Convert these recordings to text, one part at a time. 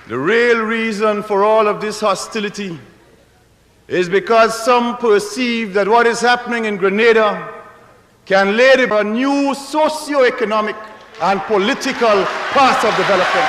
The real reason for all of this hostility is because some perceive that what is happening in Grenada can lead to a new socio-economic and political path of development.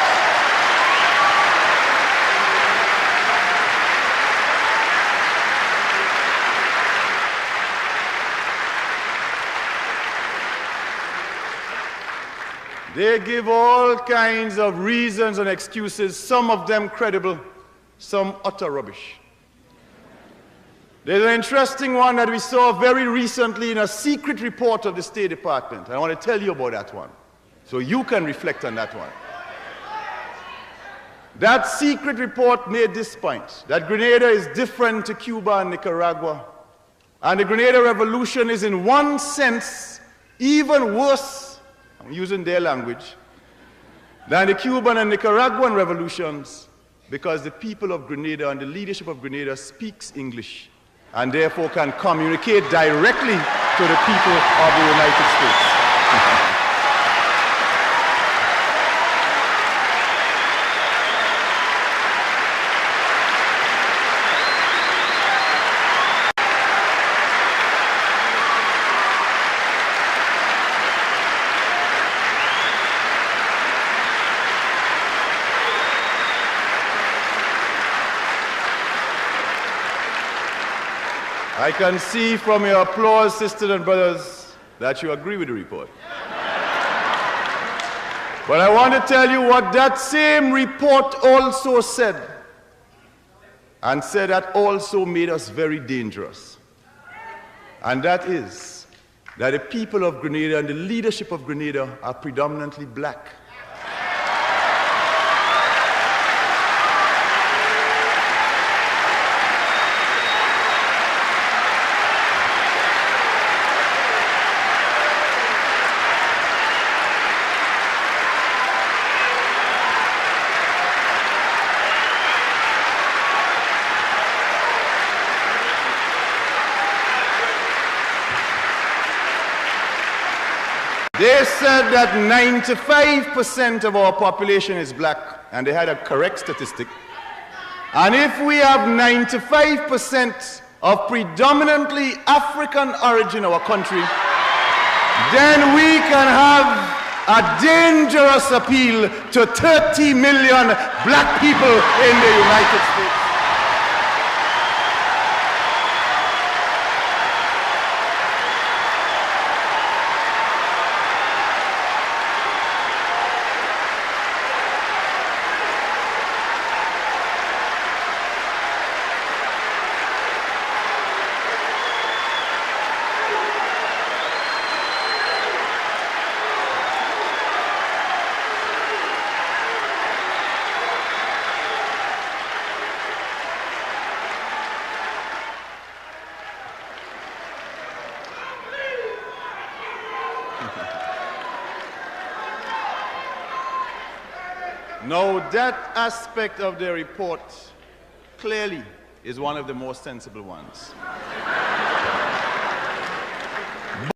They give all kinds of reasons and excuses, some of them credible, some utter rubbish. There's an interesting one that we saw very recently in a secret report of the State Department. I want to tell you about that one, so you can reflect on that one. That secret report made this point, that Grenada is different to Cuba and Nicaragua, and the Grenada Revolution is in one sense even worse, I'm using their language, than the Cuban and Nicaraguan revolutions, because the people of Grenada and the leadership of Grenada speaks English and therefore can communicate directly to the people of the United States. I can see from your applause, sisters and brothers, that you agree with the report. But I want to tell you what that same report also said, and said that also made us very dangerous. And that is that the people of Grenada and the leadership of Grenada are predominantly black. They said that 95% of our population is black, and they had a correct statistic. And if we have 95% of predominantly African origin in our country, then we can have a dangerous appeal to 30 million black people in the United States. Now, that aspect of the report clearly is one of the most sensible ones.